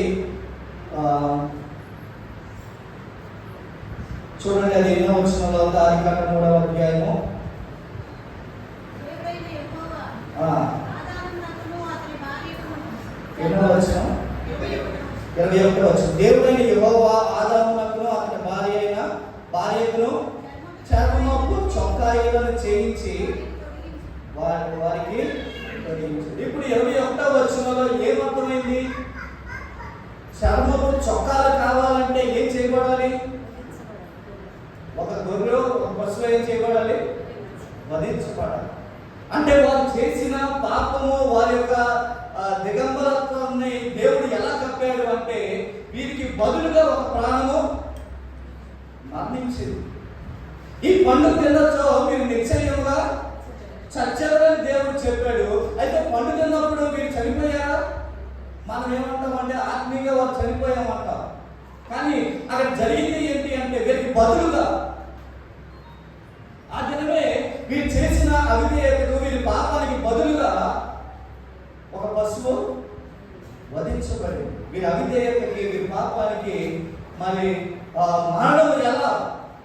చూడండి అది ఎన్నో వచనంలో ఆదికాండం 3వ అధ్యాయము 21వ వచనం. దేవుడైన యెహోవా ఆదామునకును అతని భార్యకును చర్మపు చొక్కాయిలను చేయించి వారికి తొడిగించాడు. ఇప్పుడు 21వ వచనంలో ఏమర్థమైంది? చర్మపు చొక్కాలు కావాలంటే ఏం చేయబడాలి? ఒక గొర్రె, ఒక పశువు ఏం చేయబడాలి? వధించబడాలి. అంటే వారు చేసిన పాపము, వారి యొక్క దిగంబరత్వాన్ని దేవుడు ఎలా కప్పాడు అంటే వీరికి బదులుగా ఒక ప్రాణము మరణించింది. ఈ పండు తినొచ్చో మీరు నిశ్చయముగా చచ్చారని దేవుడు చెప్పాడు. అయితే పండు తిన్నప్పుడు మీరు చనిపోయారా? మనం ఏమంటామంటే ఆత్మీయంగా వారు చనిపోయామంటాం. కానీ అక్కడ జరిగింది ఏంటి అంటే వీరికి బదులుగా ఆ దినమే వీరు చేసిన అవిధేయతకు, వీరి పాపానికి బదులుగా ఒక పశువు వధించబడింది. వీరి అవిధేయతకి, వీరి పాపానికి మరి మరణం ఎలా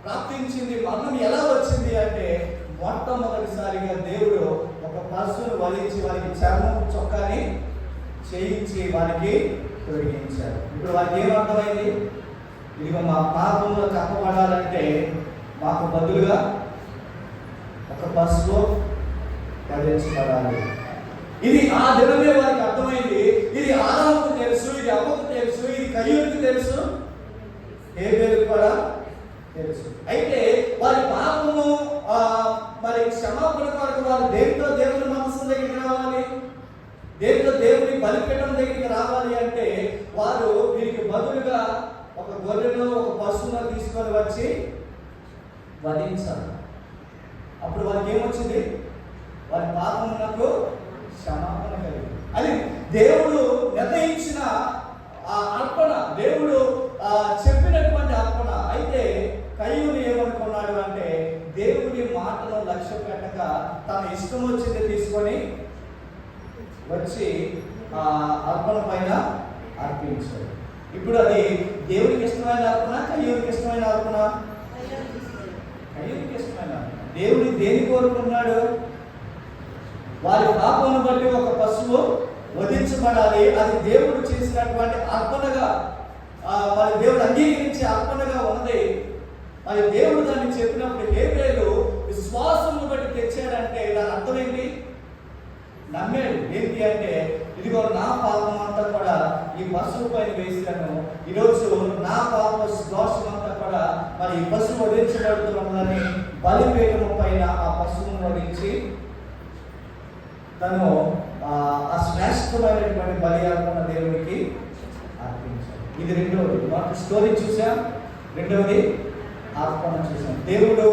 ప్రాప్తించింది, మరణం ఎలా వచ్చింది అంటే మొట్టమొదటిసారిగా దేవుడు ఒక పశువును వధించి వారికి చర్మం చొక్కాని చేయించి వారికి తొలగించారు. ఇప్పుడు వారికి ఏమర్థమైంది? ఇదిగో మా పాపంలో కప్పబడాలంటే మాకు బదులుగా ఒక పశువు వధించబడాలి. ఇది ఆ దినమే వారికి అర్థమైంది. ఇది ఆదాముకు తెలుసు, ఇది అవ్వకు తెలుసు, ఇది కయ్యూనుకు తెలుసు, హేబేలుకు కూడా తెలుసు. అయితే వారి పాపము మరి క్షమాపణ కొరకు వారు దేంతో దేవుని మనసు దగ్గరికి రావాలి, దేంతో దేవుని బలిపీఠం దగ్గరికి రావాలి అంటే వారు వీరికి బదులుగా ఒక గొర్రెను, ఒక పశువును తీసుకొని వచ్చి వధించాలి. అప్పుడు వారికి ఏమొచ్చింది? వారి పాపమునకు క్షమాపణ కలిగింది. అది దేవుడు నిర్ణయించిన అర్పణ, దేవుడు చెప్పినటువంటి అర్పణ. అయితే కయ్యూను ఏమనుకున్నాడు అంటే తన ఇష్టం వచ్చింది తీసుకొని వచ్చి ఆ అర్పణ పైన అర్పించాడు. ఇప్పుడు అది దేవుడికి ఇష్టమైన అర్పణ, కయ్యూరికి ఇష్టమైన అర్పణ? కయ్యూరికి ఇష్టమైన అర్పణ. దేవుడు దేని కోరుకున్నాడు? వారి పాపమును బట్టి ఒక పశువు వధించబడాలి. అది దేవుడు చేసినటువంటి అర్పణగా, మరి దేవుడు అంగీకరించే అర్పణగా ఉన్నది. మరి దేవుడు దాన్ని చెప్పినప్పుడు హేబేలు విశ్వాసమును బట్టి తెచ్చాడంటే దాని అర్థం ఏంటి? నమ్మాడు. ఏంటి అంటే, ఇదిగో నా పాపం అంతా కూడా ఈ పశువు పైన వేసాను, ఈరోజు నా పాప దోషం అంతా కూడా మరి ఈ పశువు వధించబడుతున్నదని బలిపీఠము పైన ఆ పశువును వధించి తను ఆ శ్రేష్టమైనటువంటి బలి అర్పణ దేవుడికి అర్పించాడు. ఇది రెండవది. మనం స్టోరీ చూసాం. రెండవది అర్పణ చూసాం. దేవుడు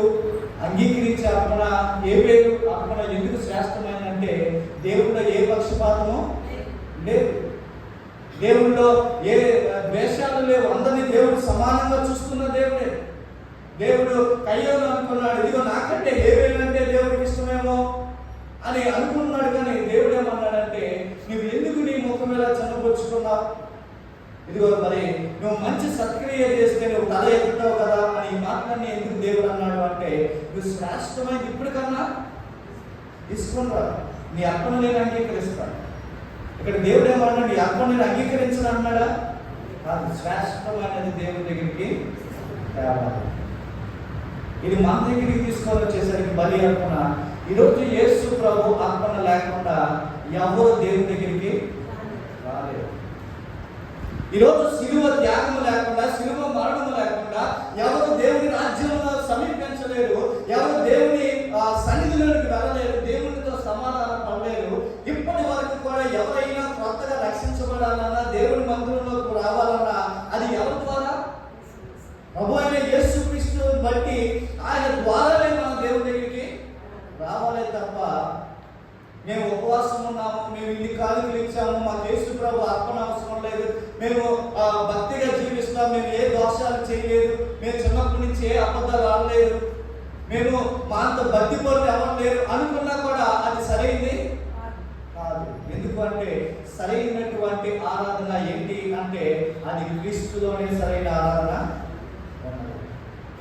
అంగీకరించే అర్పణ, ఏ పేరు అర్పణ ఎందుకు శ్రేష్టమైనంటే దేవుడిలో ఏ పక్షపాతము లేదు, దేవుడిలో ఏ ద్వేషాలు లేవు, అందరినీ దేవుడు సమానంగా చూస్తున్న దేవుడే. దేవుడు కయ్యోను అనుకున్నాడు, ఇదిగో నాకంటే ఏవేనంటే దేవుడికి ఇష్టమేమో అని అనుకున్నాడు. కానీ దేవుడు ఏమన్నాడంటే, నువ్వు ఎందుకు నీ ముఖం మీద చనుపరుచుకున్నావు? ఇదిగో మరి నువ్వు మంచి సత్క్రియ చేస్తే నువ్వు తల ఎత్తుతావు కదా అని ఈ మాటలన్నీ ఎందుకు దేవుడు అన్నాడు అంటే, నువ్వు శ్రేష్టమైనది ఇప్పటికన్నా తీసుకున్నా నీ అర్పణ నేను అంగీకరిస్తాను. ఇక్కడ దేవుడు ఏమన్నాడు? నీ అర్పణ నేను అంగీకరించను అన్నాడా? కాదు, శ్రేష్టమైనది దేవుడి దగ్గరికి తేవాలి. ఇది మన దగ్గరికి తీసుకొని వచ్చేసరికి బలి అర్పణ. ఈరోజు యేసు ప్రభు అర్పణ లేకుండా ఎవరు దేవుని దగ్గరికి రాలేదు. ఈరోజు శిలువ త్యాగము లేకుండా, శిలువ మరణము లేకుండా ఎవరు దేవుని రాజ్యంలో సమీపించలేరు, ఎవరు దేవుని సన్నిధిలోకి వెళ్ళలేరు, దేవునితో సమాధానం పడలేరు. ఇప్పటి వరకు కూడా ఎవరైనా కొత్తగా రక్షించబడాలన్నా, దేవుని మందిరంలోకి రావాలన్నా అది ఎవరి ద్వారా? ప్రభు అయిన యేసుక్రీస్తుని బట్టి ఆయన ద్వారానే మనం దేవుని దగ్గరికి రావాలే తప్ప, మేము ఉపవాసం ఉన్నాము, మేము ఇన్ని కానుకలు ఇచ్చాము, మాకు యేసు ప్రభు అర్పణ అవసరం లేదు, మేము భక్తిగా జీవిస్తాం, మేము ఏ దోషాలు చేయలేదు, మేము చిన్నప్పటి నుంచి ఏ అబద్ధాలు ఆడలేదు, మేము మా అంత భక్తి పరులు ఎవరు లేరు అనుకున్నా కూడా అది సరైనది కాదు. ఎందుకంటే సరైనటువంటి ఆరాధన ఏంటి అంటే, అది క్రీస్తులోనే సరైన ఆరాధన ఉన్నది.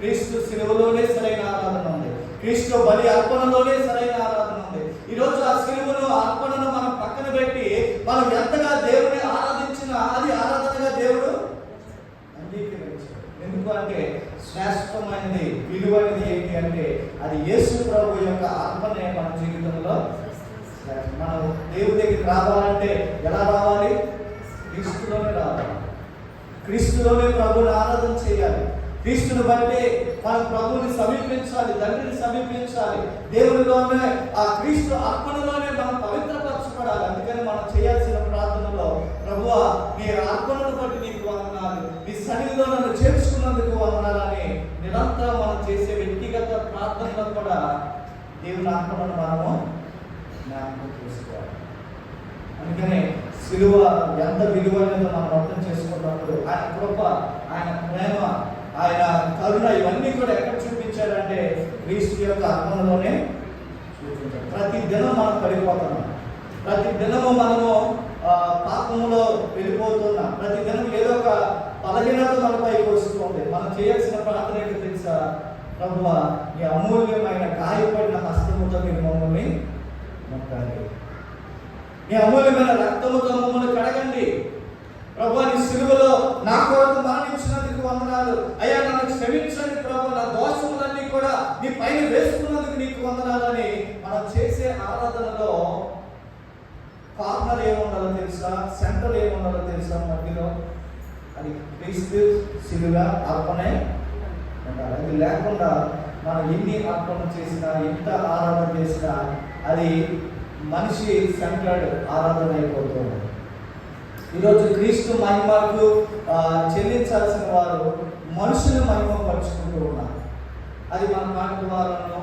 క్రీస్తు శిలువలోనే సరైన ఆరాధన ఉంది. క్రీస్తు బలి అర్పణలోనే సరైన ఆరాధన ఉంది. ఈరోజు ఆ శిలువను, అర్పణను మనం పక్కన పెట్టి మనం ఎంతగా దేవుని ఆరాధించినా అది ఆరాధనగా దేవుడు అంగీకరించాడు. ఎందుకంటే శ్రేష్టమైనది, విలువైనది ఏంటి అంటే అది యేసు ప్రభు యొక్క అర్పణే మన జీవితంలో. మనం దేవుడి దగ్గరికి రావాలంటే ఎలా రావాలి? క్రీస్తులోనే రావాలి. క్రీస్తులోనే ప్రభుని ఆరాధన చేయాలి. క్రీస్తుని బట్టి మనం ప్రభుని సమీపించాలి, తండ్రిని సమీపించాలి. దేవునిలోనే ఆ క్రీస్తు అర్పణలోనే మనం పవిత్రపరచబడాలి. అందుకని మనం చేయాల్సిన ప్రార్థనలో, ప్రభువా నీ అర్పణను బట్టి నీకు వందనాలు, నీ సన్నిధిలో నన్ను చేర్చుకున్నందుకు వందనాలని నిరంతరం మనం చేసే వ్యక్తిగత ప్రార్థనలో కూడా దేవుని అర్పణను మనము జ్ఞాపకం చేసుకోవాలి. అందుకనే సిలువ ఎంత విలువైనదో మనం అర్థం చేసుకున్నప్పుడు ఆయన కృప, ఆయన ప్రేమ, ఆయన కరుణ ఇవన్నీ కూడా ఎక్కడ చూపించాడంటే క్రీస్తు యొక్క అర్పణలోనే చూపించాడు. ప్రతి దినం మనం పడిపోతున్నాం, ప్రతి దినము మనము పాపములో వెళ్ళిపోతున్నాం, ప్రతి దినం ఏదో ఒక బలహీనత మనపై వస్తుంది. మనం చేయాల్సిన ప్రార్థన ఏంటో తెలుసా? ప్రభువా నీ అమూల్యమైన గాయపడిన హస్తముతో నీ మమ్మల్ని ముట్టాలి, నీ అమూల్యమైన రక్తముతో మమ్మల్ని కడగండి. ప్రభువా నీ సిలువలో నా కొరకు మరణించినందుకు వందనాలు అయ్యా, నన్ను క్షమించండి ప్రభు, నా దోషములన్నీ కూడా నీ పైన వేసుకున్నందుకు నీకు వందనాలని మనం చేసే ఆరాధనలో కార్నర్ ఏముండాలో తెలుసా? సెంటర్ ఏముండాలో తెలుసా? మధ్యలో అది క్రీస్తు సిలువ అర్పణే ఉండాలి. అది లేకుండా మనం ఎన్ని అర్పణ చేసినా, ఎంత ఆరాధన చేసినా అది మనిషి సెంటర్డ్ ఆరాధన అయిపోతుంది. ఈరోజు క్రీస్తు మహిమకు చెల్లించాల్సిన వారు మనుషులు మహిమ పరుచుకుంటూ ఉన్నారు. అది మన మాట ద్వారానో,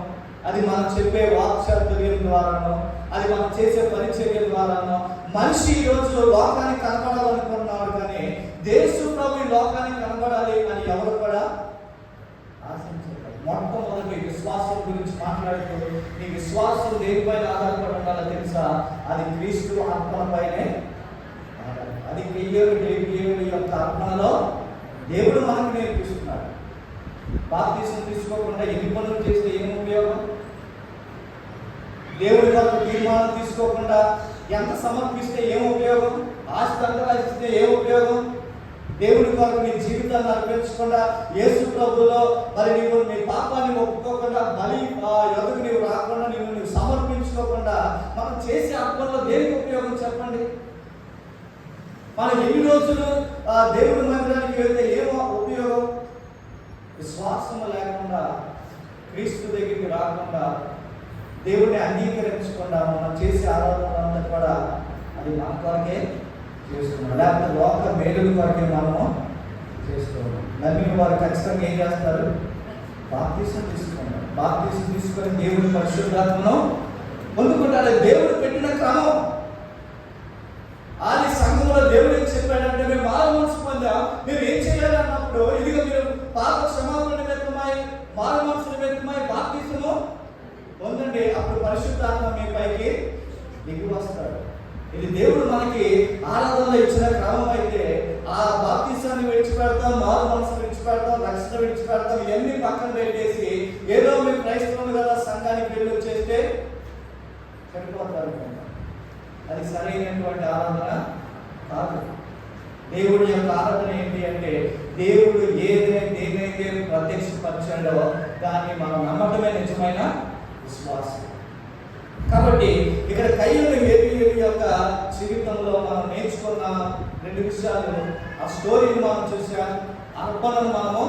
అది మనం చెప్పే వాక్చాతుర్యం ద్వారానో, అది మనం చేసే పరిచర్య ద్వారానో మనిషి ఈరోజు లోకానికి కనబడాలనుకున్నాడు. కానీ యేసు ప్రభు లోకానికి కనబడాలి అని ఎవరు కూడా ఆశించలేదు. మొట్టమొదటి విశ్వాసం గురించి మాట్లాడుతూ నీ విశ్వాసం దేనిపైన ఆధారపడి ఉండాలో తెలుసా? అది క్రీస్తు అర్పణపైనే. అది దేవుడి యొక్క అర్పణలో దేవుడు మనకు నేర్పిస్తున్నాడు. బాప్తిసం తీసుకోకుండా ఎన్ని పనులు చేస్తే ఏం ఉపయోగం? దేవుడి కొరకు తీర్మానం తీసుకోకుండా ఎంత సమర్పిస్తే ఏం ఉపయోగం? ఆస్తి అంతగా ఇస్తే ఏం ఉపయోగం? దేవుడి కొరకు నీ జీవితాన్ని అర్పించకుండా యేసు ప్రభులో మరి నీవు నీ పాపాన్ని ఒప్పుకోకుండా బలి ఎదుగు నీవు రాకుండా నువ్వు సమర్పించుకోకుండా మనం చేసే అర్పణలో దేనికి ఉపయోగం చెప్పండి? మనం ఎన్ని రోజులు దేవుడి మందిరానికి వెళ్తే ఏమో ఉపయోగం? విశ్వాసం లేకుండా, క్రీస్తు దగ్గరికి రాకుండా, దేవుడిని అంగీకరించకుండా మనం చేసే ఆరాధన అంతా కూడా అది మన కొరకే చేస్తున్నాం, లేకపోతే లోక మేలుల కొరకే మనము చేస్తున్నాం. నమ్మిన వారు ఖచ్చితంగా ఏం చేస్తారు? బాప్తిసం తీసుకున్నారు. బాప్తిసం తీసుకొని దేవుడి పరిశుద్ధాత్మను పొందుకుంటారు. దేవుడు పెట్టిన క్రమం. ఆది సంఘంలో దేవుడు ఏం చెప్పాడంటే, మేము మారు మనసు పొందాం, మీరు ఏం చేయాలి అన్నప్పుడు, ఇదిగో మీరు పాప క్షమాపణ నిమిత్తమై, మారు మనసు నిమిత్తమై బాప్తిసము పొందండి, అప్పుడు పరిశుద్ధాత్మ మీ పైకి దిగి వస్తాడు. ఇది దేవుడు మనకి ఆరాధనలో ఇచ్చిన క్రమం అయితే, ఆ బాప్తిసాన్ని విడిచిపెడతాం, మారు మనసు విడిచిపెడతాం, రక్షణ విడిచిపెడతాం, ఇవన్నీ పక్కన పెట్టేసి ఏదో మీరు క్రైస్తవులు కదా సంఘానికి వెళ్ళి వచ్చేస్తే సరిపోతారు. అది సరైనటువంటి ఆరాధన కాదు. దేవుడి యొక్క ఆరాధన ఏంటి అంటే, దేవుడు దేనైతే ప్రత్యక్షపరిచాడో దాన్ని మనం నమ్మటమే నిజమైన విశ్వాసం. కాబట్టి ఇక్కడ కయ్యూను హేబేలు యొక్క జీవితంలో మనం నేర్చుకున్న 2 విషయాలు, ఆ స్టోరీని మనం చూసాం, అర్పణను మనము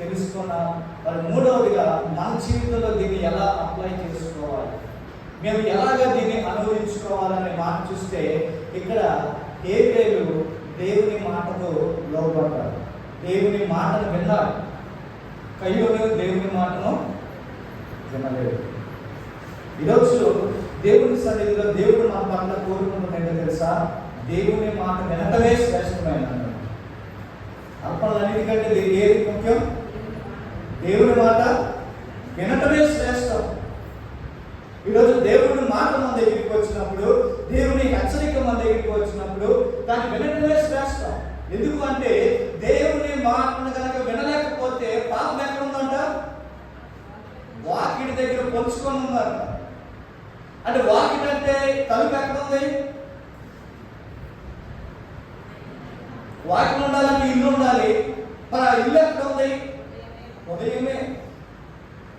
తెలుసుకున్నాం. మరి మూడవదిగా మన జీవితంలో దీన్ని ఎలా అప్లై చేసుకోవాలి, మేము ఎలాగ దీన్ని అనుభవించుకోవాలనే మాట చూస్తే, ఇక్కడ హేబేలు దేవుని మాటకు లోబడ్డాడు, దేవుని మాటను విన్నాడు. కయ్యూను దేవుని మాటను వినలేదు. ఈరోజు దేవుని సన్నిధిలో దేవుడు మన పట్ల కోరుకుంటున్నట్టు తెలుసా? దేవుని మాట వినటమే శ్రేష్టమైన. అర్పణలన్నిటికంటే ఏది ముఖ్యం? దేవుని మాట వినటమే శ్రేష్టం. ఈరోజు దేవుని మాట మన దగ్గరికి వచ్చినప్పుడు, దేవుని హెచ్చరిక మన దగ్గరికి వచ్చినప్పుడు దాన్ని వినటమే శ్రేష్టం. ఎందుకు అంటే, దేవుని మాటను కనుక వినలేకపోతే పాపం ఎక్కడ ఉందంట? వాకిడి దగ్గర పొలుచుకొని ఉందంట. అంటే వాకిడి అంటే తలుపు ఎక్కడ ఉంది? వాకిడి ఉండాలంటే ఇల్లు ఉండాలి. మరి ఆ ఇల్లు ఎక్కడ ఉంది? ఉదయమే.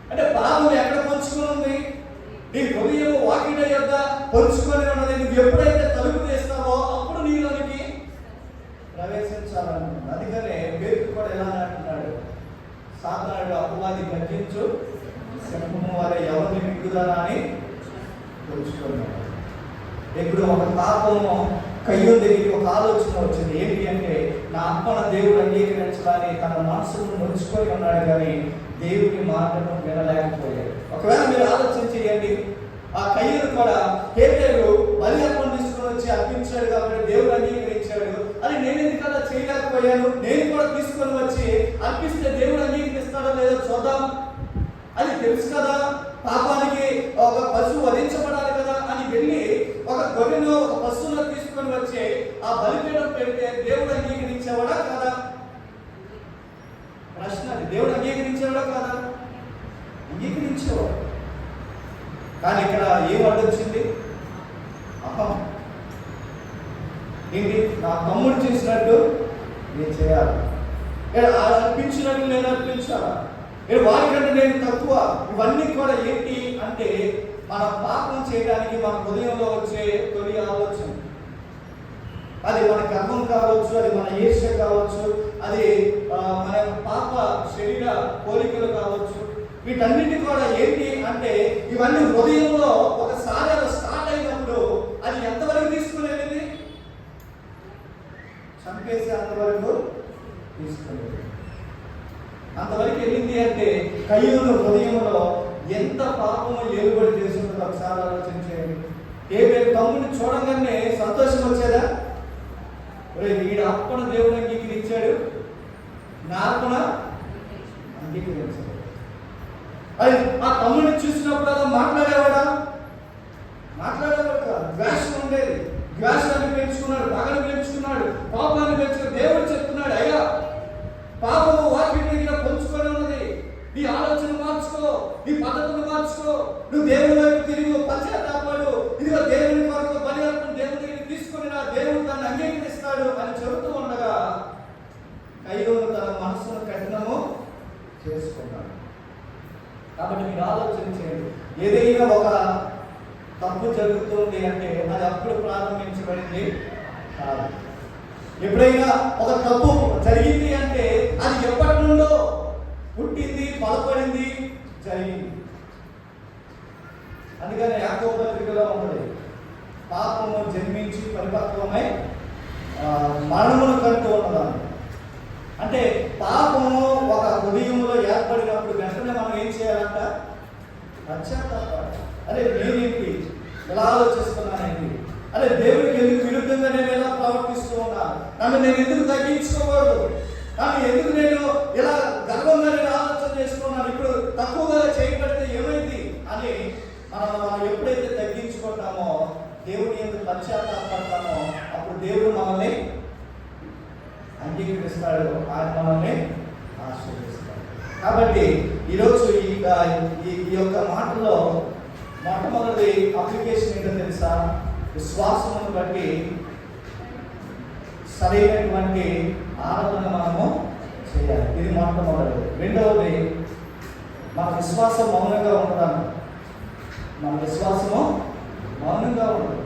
అంటే పాపం ఎక్కడ పొలుచుకొని ఉంది? నీ హృదయం వాకిడి యొక్క పొలుచుకొని ఉన్నది. నువ్వు ఎప్పుడైతే తలుపు తీస్తావో అప్పుడు నీలోనికి ప్రవేశించాలనుకుంటుంది. అందుకనే పేరు కూడా ఎలా అంటున్నాడు? సాతానుడు అపవాది గర్జించు సింహము వలె ఎవరిని మింగుదానా అని తెలుసుకున్నాడు. ఇప్పుడు ఒక పాపము కయ్యూను దగ్గరికి ఒక ఆలోచన వచ్చింది. ఏంటి అంటే, నా అర్పణ దేవుడు అంగీకరించాలని తన మనసును ముడుచుకొని ఉన్నాడు, కానీ దేవుని మాటను వినలేకపోయాడు. ఒకవేళ మీరు ఆలోచన చేయండి, ఆ కయ్యూను కూడా హేబేలు బలి అర్పణ తీసుకొని వచ్చి అర్పించాడు కాబట్టి దేవుడు అంగీకరించాడు, అని నేను ఎందుకు అలా చేయలేకపోయాను, నేను కూడా తీసుకొని వచ్చి అర్పిస్తే దేవుడు అంగీకరిస్తాడో లేదో చూద్దాం, అది తెలుసు కదా, పాపానికి ఒక పశువు వధించబడాలి కదా అని వెళ్ళి ఒక గొర్రెను ఒక పశువును తీసుకొని వచ్చి ఆ బలిపీఠం పెడితే దేవుడు అంగీకరించేవాడా కదా? ప్రశ్న అది. దేవుడు అంగీకరించేవాడా కాదా? అంగీకరించేవాడు. కానీ ఇక్కడ ఏం అడ్డొచ్చింది? అహం. ఏంటి? నా తమ్ముడు చేసినట్టు నేను చేయాలి, అర్పించినట్టు నేను అర్పించాలా, వారికంటే నేను తక్కువ. ఇవన్నీ కూడా ఏంటి అంటే, మన పాపం చేయడానికి మన హృదయంలో వచ్చే తొలి ఆలోచన. అది మన గర్వం కావచ్చు, అది మన ఈర్ష్య కావచ్చు, అది మన పాప శరీర కోరికలు కావచ్చు. వీటన్నిటి కూడా ఏంటి అంటే, ఇవన్నీ హృదయంలో ఒకసారి అది స్టార్ట్ అయినప్పుడు అది ఎంతవరకు తీసుకునేది? చంపేసి అంతవరకు తీసుకునేది. అంతవరకు వెళ్ళింది అంటే, కయ్యూను హృదయంలో ఎంత పాపము ఏలుబడి చేస్తుందో ఒకసారి ఆలోచించేయండి. హేబేలు తమ్ముడిని చూడగానే సంతోషం వచ్చేదా? వీడు అర్పణ దేవుడు అంగీకరించాడు, నా అర్పణ అంగీకరించాడు. అది ఆ తమ్ముడిని చూసినప్పుడు అలా మాట్లాడేవాడా? మాట్లాడేవాడు కాదు. ద్వేషం ఉండేది. ద్వేషాన్ని పెంచుకున్నాడు, పగను పెంచుకున్నాడు, పాపాన్ని పెంచుకున్నాడు. దేవుడు చెప్తున్నాడు, అయ్యా పాపము వాక్యం దగ్గర పొంచుకొని ఉన్నది, నీ ఆలోచన మార్చుకో, నీ పద్ధతులు మార్చుకో, నువ్వు దేవుని వైపు తిరిగి పశ్చాత్తాపడు, ఇదిగో దేవుని కొరకు బలి అర్పణ దేవుని దగ్గర తీసుకొని రా, దేవుడు దాన్ని అంగీకరిస్తాడు అని చెబుతూ ఉండగా కయ్యోను తన మనసును కఠినము చేసుకున్నాడు. కాబట్టి మీరు ఆలోచన చేయండి, ఏదైనా ఒక తప్పు జరుగుతుంది అంటే అది అప్పుడు ప్రారంభించబడింది కాదు. ఎప్పుడైనా ఒక తప్పు జరిగింది అంటే అది ఎప్పటి నుండో పుట్టింది, బలపడింది, జరిగింది. అందుకని యాకోబు పత్రికలో ఉన్నది, పాపము జన్మించి పరిపక్వమై మరణమును కంటూ ఉన్నదాన్ని. అంటే పాపము ఒక హృదయంలో ఏర్పడినప్పుడు వెంటనే మనం ఏం చేయాలంట? పశ్చాత్తాపడాలి. అదే నేనేంటి, ఎలా ఆలోచిస్తున్నానేంటి, అదే దేవుడికి ఎందుకు విరుద్ధంగా నేను ఎలా ప్రవర్తిస్తూ ఉన్నాను, నన్ను నేను ఎందుకు తగ్గించుకోకూడదు, నన్ను ఎందుకు నేను ఇలా గర్వంగా నేను ఆలోచన చేసుకున్నాను, ఇప్పుడు తక్కువగా చేయబడితే ఏమైంది అని మనం ఎప్పుడైతే తగ్గించుకుంటామో, దేవుని ఎందుకు పశ్చాత్తాపడతామో, అప్పుడు దేవుడు మనల్ని అంగీకరిస్తాడు, ఆయన మనల్ని ఆశీర్వదిస్తాడు. కాబట్టి ఈరోజు ఈ యొక్క మాటలో మొట్టమొదటి అప్లికేషన్ ఏంటో తెలుసా? విశ్వాసమును బట్టి సరైనటువంటి ఆరాధన మనము చేయాలి. ఇది మొట్టమొదటి. రెండవది, మన విశ్వాసం మౌనంగా ఉండడం. మన విశ్వాసము మౌనంగా ఉండదు.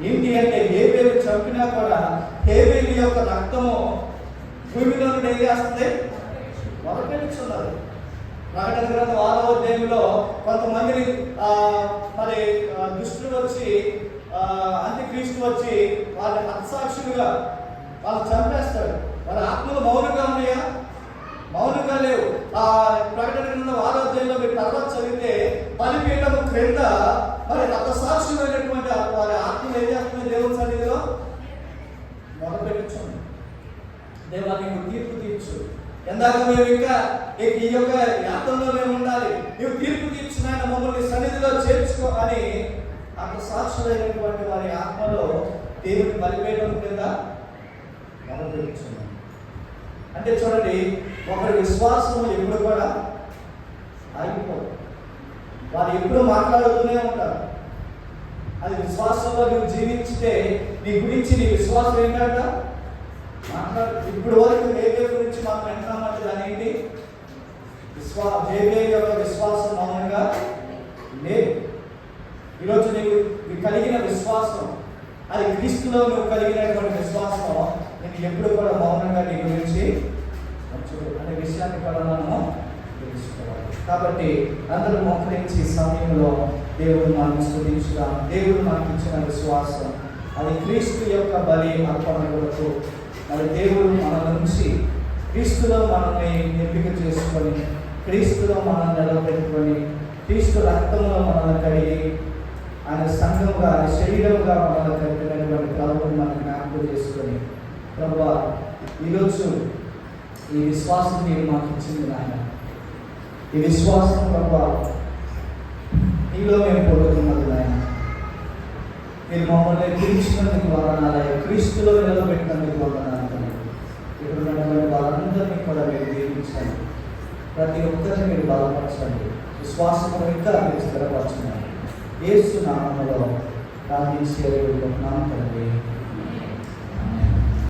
ఏంటి అంటే హేబేలు చంపినా కూడా హేబేలు యొక్క రక్తము భూమిలో నుండి ఏం చేస్తుంది? మొదలుపెట్టుచున్నది. ప్రకటన గ్రంథం 6వ అధ్యాయంలో కొంతమందిని మరి దుష్టులు వచ్చి అంత్యక్రీస్తు వచ్చి వాళ్ళ హతసాక్షులుగా వాళ్ళు చంపేస్తాడు. వాళ్ళ ఆత్మలు మౌనంగా ఉన్నాయా? మౌనంగా లేవు. ప్రకటన గ్రంథం 6వ అధ్యాయంలో మీరు తర్వాత చదివితే బలిపీఠము క్రింద మరి హతసాక్షులైనటువంటి వారి ఆత్మలు ఏం చేస్తున్నాయి? దేవుని సన్నిధిలో మొదలుపెట్టుచుంది. దేవా నీకు తీర్పు తీర్చు, ఎందాక మేము ఇంకా ఈ యొక్క యాత్రలో మేము ఉండాలి, నీవు తీర్పు తీర్చిన మమ్మల్ని సన్నిధిలో చేర్చుకో అని అంత సాక్షులైనటువంటి వారి ఆత్మలో దేవుని బలిపీఠం కింద మొదలుపెట్టుచున్నాం. అంటే చూడండి, ఒకరి విశ్వాసం ఎప్పుడు కూడా ఆగిపోదు. వారు ఎప్పుడు మాట్లాడుతూనే ఉంటారు. అది విశ్వాసంలో నువ్వు జీవించితే నీ గురించి నీ విశ్వాసం ఏంటంట ఇప్పుడు వరకు వేరే గురించి మనం వింటున్నామంటే దాని ఏంటి? వేరే యొక్క విశ్వాసం మౌనంగా లేదు. ఈరోజు నీకు కలిగిన విశ్వాసం, అది క్రీస్తులో నువ్వు కలిగినటువంటి విశ్వాసం నీకు ఎప్పుడు కూడా మౌనంగా నీ గురించి అనే విషయాన్ని కూడా మనము తెలుసుకోవాలి. కాబట్టి అందరూ మోకరించి సమయంలో దేవుడు మనం స్తుతించుదాం. దేవుడు మనకి ఇచ్చిన విశ్వాసం అది క్రీస్తు యొక్క బలి అర్పణ కొరకు. మరి దేవుడు మన నుంచి క్రీస్తులో మనల్ని ఎంపిక చేసుకొని, క్రీస్తులో మనల్ని నిలబెట్టుకొని, క్రీస్తు రక్తంలో మనల్ని కడిగి, ఆయన సంఘంగా, ఆయన శరీరంగా మనల్ని కట్టినటువంటి ప్రభువుని మనం జ్ఞాపకం చేసుకొని, ప్రభువా ఈరోజు ఈ విశ్వాసం మీరు మాకు ఇచ్చింది నాయన, ఈ విశ్వాసం ప్రభువా నీలో మేము పొందుతున్నది నాయన, మీరు మమ్మల్ని పిలిచినందుకు వందనాలయ, క్రీస్తులో నిలబెట్టినందుకు వందనాలు. ఇక్కడ ఉన్నటువంటి వాళ్ళందరినీ కూడా మీరు దీవించండి, ప్రతి ఒక్కరిని మీరు బలపరచండి, విశ్వాసంలో ఇంకా మీరు స్థిరపరచండి. యేసు నామములో ప్రార్థించి నామం తండ్రి.